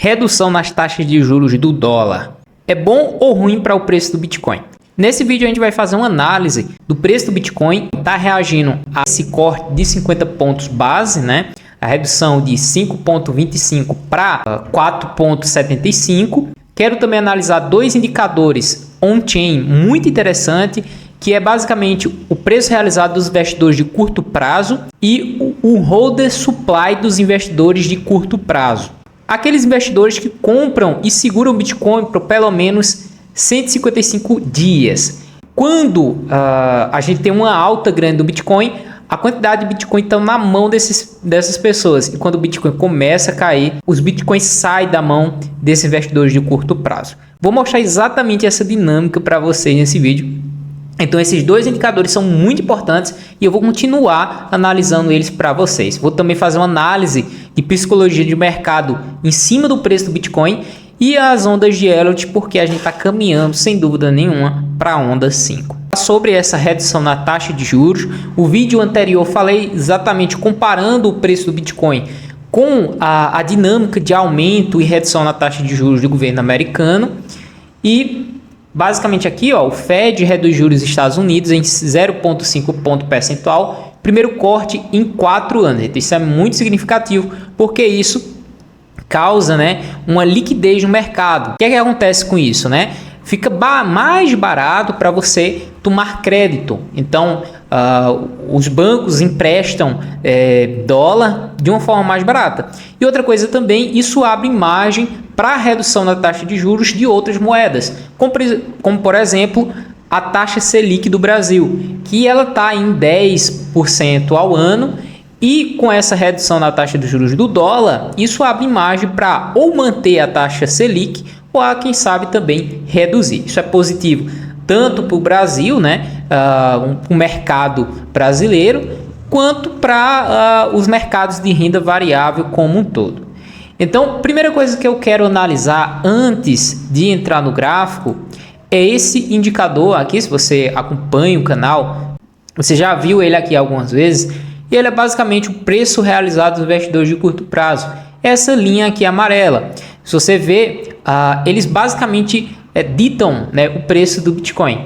redução nas taxas de juros do dólar. É bom ou ruim para o preço do Bitcoin? Nesse vídeo a gente vai fazer uma análise do preço do Bitcoin, está reagindo a esse corte de 50 pontos base, né? A redução de 5,25 para 4,75. Quero também analisar dois indicadores on-chain muito interessante, que é basicamente o preço realizado dos investidores de curto prazo e o holder supply dos investidores de curto prazo. Aqueles investidores que compram e seguram o Bitcoin por pelo menos 155 dias. Quando a gente tem uma alta grande do Bitcoin, a quantidade de Bitcoin está na mão dessas pessoas. E quando o Bitcoin começa a cair, os Bitcoins saem da mão desses investidores de curto prazo. Vou mostrar exatamente essa dinâmica para vocês nesse vídeo. Então esses dois indicadores são muito importantes e eu vou continuar analisando eles para vocês. Vou também fazer uma análise de psicologia de mercado em cima do preço do Bitcoin e as ondas de Elliott, porque a gente está caminhando sem dúvida nenhuma para a onda 5. Sobre essa redução na taxa de juros, o vídeo anterior eu falei exatamente comparando o preço do Bitcoin com a dinâmica de aumento e redução na taxa de juros do governo americano. E basicamente aqui, ó, o Fed reduz juros dos Estados Unidos em 0,5 ponto percentual, primeiro corte em 4 anos. Então, isso é muito significativo, porque isso causa, né, uma liquidez no mercado. O que é que acontece com isso, né? Fica mais barato para você tomar crédito. Então, os bancos emprestam dólar de uma forma mais barata. E outra coisa também, isso abre margem para a redução da taxa de juros de outras moedas, como por exemplo, a taxa Selic do Brasil, que ela está em 10% ao ano. E com essa redução na taxa de juros do dólar, isso abre margem para ou manter a taxa Selic ou, quem sabe, também reduzir. Isso é positivo tanto para o Brasil, né, o mercado brasileiro, quanto para os mercados de renda variável como um todo. Então, a primeira coisa que eu quero analisar antes de entrar no gráfico é esse indicador aqui. Se você acompanha o canal, você já viu ele aqui algumas vezes. E ele é basicamente o preço realizado dos investidores de curto prazo. Essa linha aqui amarela. Se você vê, eles basicamente ditam, né, o preço do Bitcoin.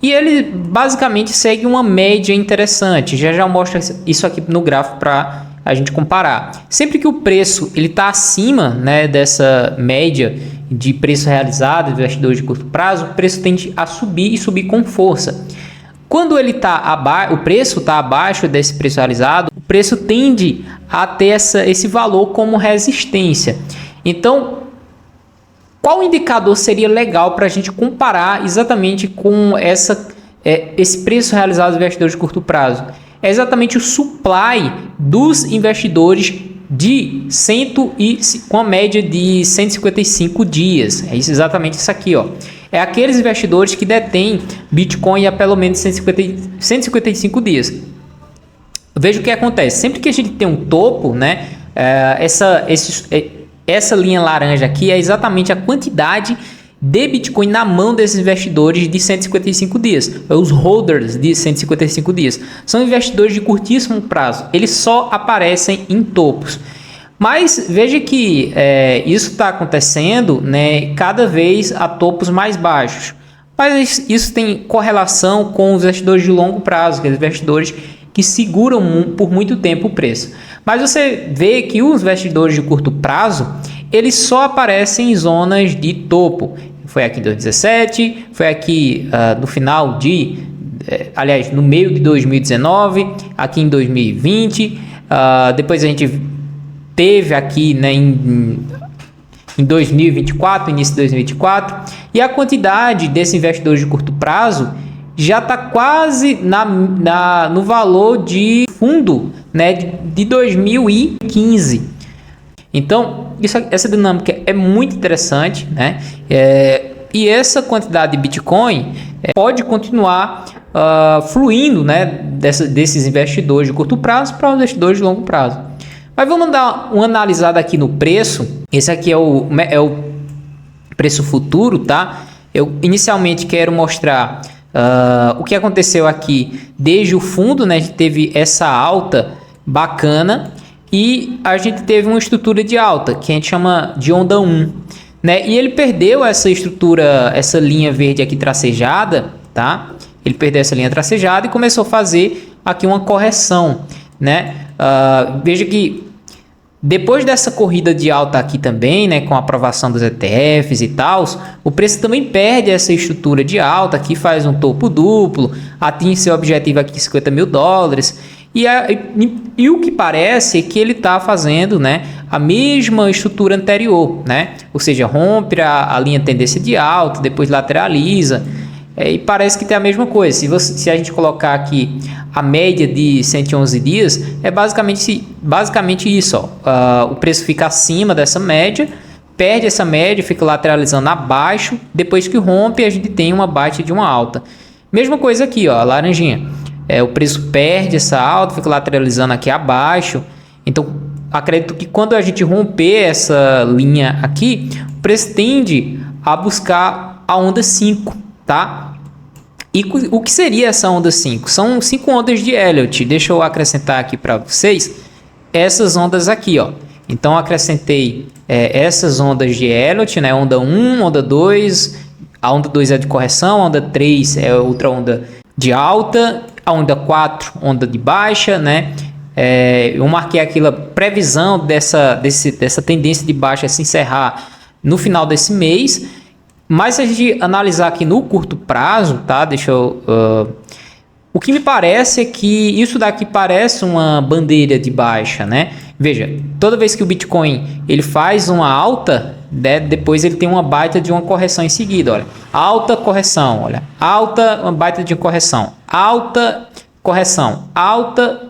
E ele basicamente segue uma média interessante. Já mostro isso aqui no gráfico para a gente comparar. Sempre que o preço está acima, né, dessa média de preço realizado dos investidores de curto prazo, o preço tende a subir e subir com força. Quando ele o preço está abaixo desse preço realizado, o preço tende a ter esse valor como resistência. Então, qual indicador seria legal para a gente comparar exatamente com esse preço realizado dos investidores de curto prazo? É exatamente o supply dos investidores com a média de 155 dias. É exatamente isso aqui, ó. É aqueles investidores que detêm Bitcoin há pelo menos 155 dias. Veja o que acontece. Sempre que a gente tem um topo, né, essa linha laranja aqui é exatamente a quantidade de Bitcoin na mão desses investidores de 155 dias. Os holders de 155 dias. São investidores de curtíssimo prazo. Eles só aparecem em topos. Mas veja que isso está acontecendo, né, cada vez a topos mais baixos. Mas isso tem correlação com os investidores de longo prazo, aqueles investidores que seguram por muito tempo o preço. Mas você vê que os investidores de curto prazo, eles só aparecem em zonas de topo. Foi aqui em 2017, foi aqui no final aliás, no meio de 2019, aqui em 2020, depois a gente teve aqui, né, em 2024, início de 2024, e a quantidade desses investidores de curto prazo já está quase no valor de fundo, né, de 2015. Então, essa dinâmica é muito interessante, né? E essa quantidade de Bitcoin pode continuar fluindo, né, desses investidores de curto prazo para os investidores de longo prazo. Mas vamos dar uma analisada aqui no preço. Esse aqui é o preço futuro, tá? Eu inicialmente quero mostrar o que aconteceu aqui desde o fundo, né? A gente teve essa alta bacana e a gente teve uma estrutura de alta, que a gente chama de onda 1, né? E ele perdeu essa estrutura, essa linha verde aqui tracejada, tá? Ele perdeu essa linha tracejada e começou a fazer aqui uma correção, né? Veja que depois dessa corrida de alta aqui também, né, com a aprovação dos ETFs e tal, o preço também perde essa estrutura de alta, aqui faz um topo duplo, atinge seu objetivo aqui $50 mil, e o que parece é que ele está fazendo, né, a mesma estrutura anterior, né, ou seja, rompe a linha tendência de alta, depois lateraliza, e parece que tem a mesma coisa. Se a gente colocar aqui a média de 111 dias, é basicamente isso. Ó. O preço fica acima dessa média, perde essa média, fica lateralizando abaixo. Depois que rompe, a gente tem uma baixa de uma alta. Mesma coisa aqui, ó, a laranjinha. O preço perde essa alta, fica lateralizando aqui abaixo. Então, acredito que quando a gente romper essa linha aqui, o preço tende a buscar a onda 5, tá? E o que seria essa onda 5? São 5 ondas de Elliott. Deixa eu acrescentar aqui para vocês essas ondas aqui, ó. Então, acrescentei essas ondas de Elliott, né? Onda 1, onda 2. A onda 2 é de correção, a onda 3 é outra onda de alta, a onda 4, onda de baixa, né? Eu marquei aquela previsão dessa tendência de baixa se encerrar no final desse mês. Mas se a gente analisar aqui no curto prazo, tá? O que me parece é que isso daqui parece uma bandeira de baixa, né? Veja, toda vez que o Bitcoin ele faz uma alta, né, depois ele tem uma baita de uma correção em seguida, olha. Alta, correção, olha. Alta, uma baita de correção. Alta, correção. Alta,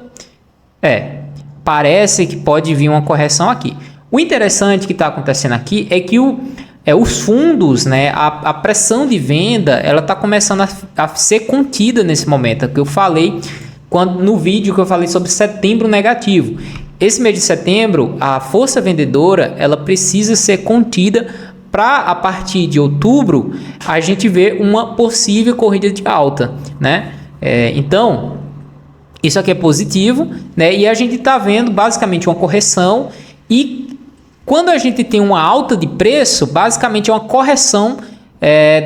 parece que pode vir uma correção aqui. O interessante que está acontecendo aqui é que os fundos, né, a pressão de venda, ela está começando a ser contida nesse momento, que eu falei no vídeo que eu falei sobre setembro negativo. Esse mês de setembro, a força vendedora, ela precisa ser contida para, a partir de outubro, a gente ver uma possível corrida de alta, né? Então, isso aqui é positivo, né? E a gente está vendo basicamente uma correção, e quando a gente tem uma alta de preço, basicamente é uma correção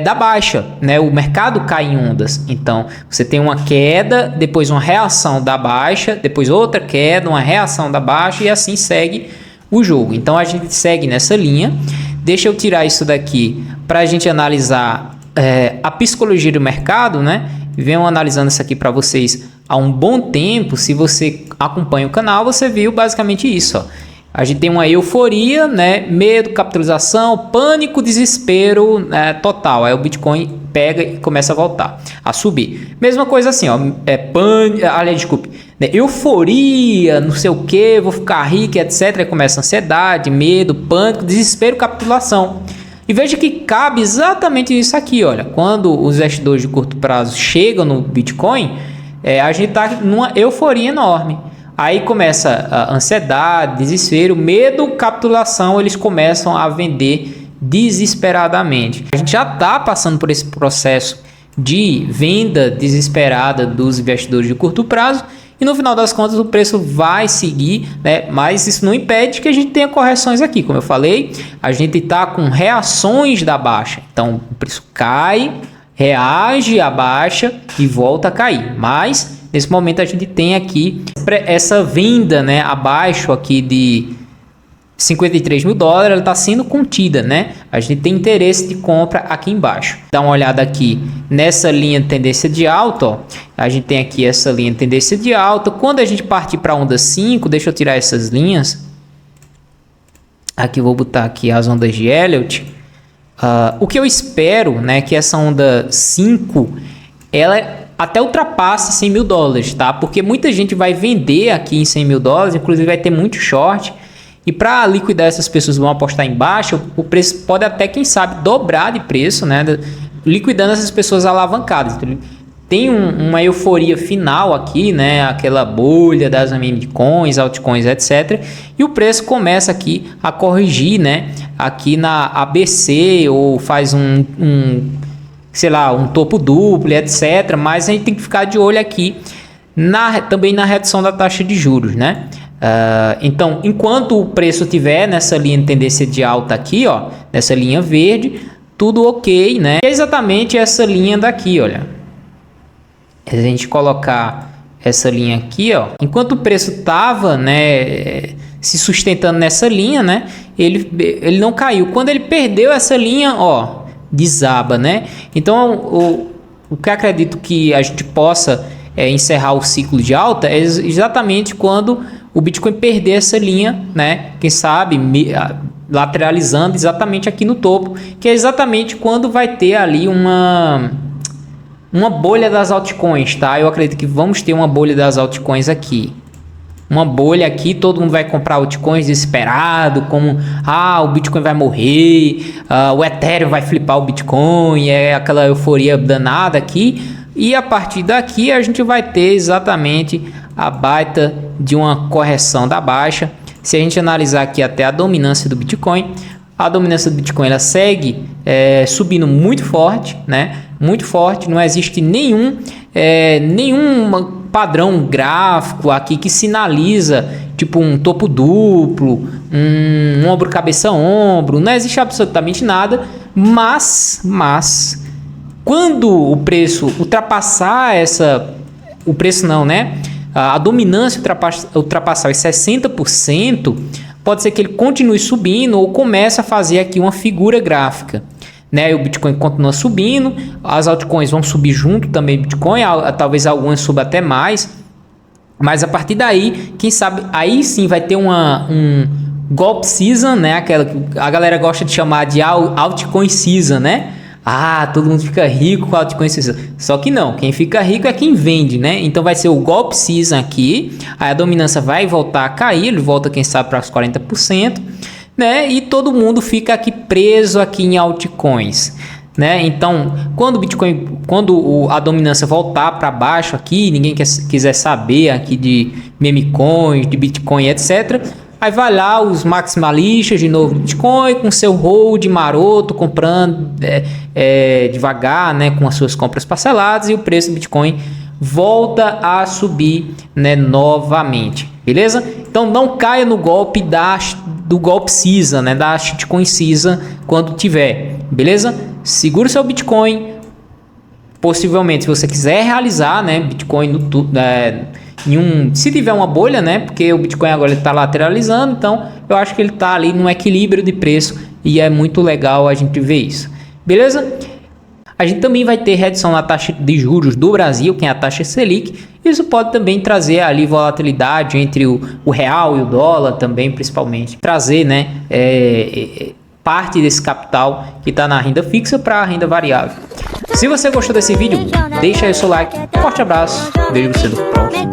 da baixa, né? O mercado cai em ondas. Então, você tem uma queda, depois uma reação da baixa, depois outra queda, uma reação da baixa, e assim segue o jogo. Então, a gente segue nessa linha. Deixa eu tirar isso daqui para a gente analisar a psicologia do mercado, né? Venho analisando isso aqui para vocês há um bom tempo. Se você acompanha o canal, você viu basicamente isso, ó. A gente tem uma euforia, né? Medo, capitalização, pânico, desespero, né? Total. Aí o Bitcoin pega e começa a voltar a subir. Mesma coisa assim, ó. Desculpe. Né? Euforia, não sei o que, vou ficar rico, etc. Aí começa ansiedade, medo, pânico, desespero, capitulação. E veja que cabe exatamente isso aqui, olha. Quando os investidores de curto prazo chegam no Bitcoin, a gente está numa euforia enorme. Aí começa a ansiedade, desespero, medo, capitulação, eles começam a vender desesperadamente. A gente já está passando por esse processo de venda desesperada dos investidores de curto prazo, e no final das contas o preço vai seguir, né? Mas isso não impede que a gente tenha correções aqui. Como eu falei, a gente está com reações da baixa. Então o preço cai, reage à baixa e volta a cair. Mas nesse momento a gente tem aqui essa venda, né, abaixo aqui de $53 mil, ela está sendo contida, né? A gente tem interesse de compra aqui embaixo. Dá uma olhada aqui nessa linha de tendência de alta, ó. A gente tem aqui essa linha de tendência de alta. Quando a gente partir para a onda 5, deixa eu tirar essas linhas. Aqui vou botar aqui as ondas de Elliott. O que eu espero, né, que essa onda 5, ela até ultrapasse $100 mil, tá? Porque muita gente vai vender aqui em $100 mil, inclusive vai ter muito short. E para liquidar, essas pessoas vão apostar em baixa, o preço pode até, quem sabe, dobrar de preço, né? Liquidando essas pessoas alavancadas. Então, tem uma euforia final aqui, né? Aquela bolha das meme coins, altcoins, etc. E o preço começa aqui a corrigir, né? Aqui na ABC, ou faz sei lá, um topo duplo, etc. Mas a gente tem que ficar de olho aqui também na redução da taxa de juros, né? Então, enquanto o preço estiver nessa linha de tendência de alta aqui, ó, nessa linha verde, tudo ok, né? É exatamente essa linha daqui, olha. Se a gente colocar essa linha aqui, ó, enquanto o preço estava, né, se sustentando nessa linha, né, ele não caiu. Quando ele perdeu essa linha, ó, desaba, né? Então, o que eu acredito que a gente possa encerrar o ciclo de alta é exatamente quando o Bitcoin perder essa linha, né? Quem sabe lateralizando exatamente aqui no topo, que é exatamente quando vai ter ali uma bolha das altcoins, tá? Eu acredito que vamos ter uma bolha das altcoins aqui. Uma bolha aqui, todo mundo vai comprar altcoins desesperado, como o Bitcoin vai morrer, o Ethereum vai flipar o Bitcoin, é aquela euforia danada aqui. E a partir daqui a gente vai ter exatamente a baita de uma correção da baixa. Se a gente analisar aqui até a dominância do Bitcoin, a dominância do Bitcoin ela segue subindo muito forte, né? Muito forte, não existe nenhum padrão gráfico aqui que sinaliza tipo um topo duplo, um ombro cabeça ombro, não existe absolutamente nada, mas quando o preço ultrapassar a dominância ultrapassar os 60%, pode ser que ele continue subindo ou comece a fazer aqui uma figura gráfica, né? O Bitcoin continua subindo, as altcoins vão subir junto também, Bitcoin, talvez algumas suba até mais, mas a partir daí, quem sabe, aí sim vai ter um golpe season, né? Aquela que a galera gosta de chamar de altcoin season, né? Todo mundo fica rico com altcoin season. Só que não, quem fica rico é quem vende, né? Então vai ser o golpe season aqui, aí a dominância vai voltar a cair, ele volta quem sabe para os 40%, né? E todo mundo fica aqui preso aqui em altcoins, né? Então, quando o Bitcoin, a dominância voltar para baixo aqui, ninguém quiser saber aqui de meme coins, de Bitcoin, etc., aí vai lá os maximalistas de novo Bitcoin com seu hold maroto, comprando devagar, né, com as suas compras parceladas, e o preço do Bitcoin volta a subir, né, novamente, beleza? Então não caia no golpe do golpe season, né, da shitcoin season quando tiver, beleza? Segura o seu Bitcoin, possivelmente se você quiser realizar, né, Bitcoin se tiver uma bolha, né? Porque o Bitcoin agora está lateralizando, então eu acho que ele está ali num equilíbrio de preço e é muito legal a gente ver isso, beleza? A gente também vai ter redução na taxa de juros do Brasil, que é a taxa Selic. Isso pode também trazer ali volatilidade entre o real e o dólar também, principalmente. Trazer, né, parte desse capital que está na renda fixa para a renda variável. Se você gostou desse vídeo, deixa aí o seu like. Forte abraço. Vejo você no próximo.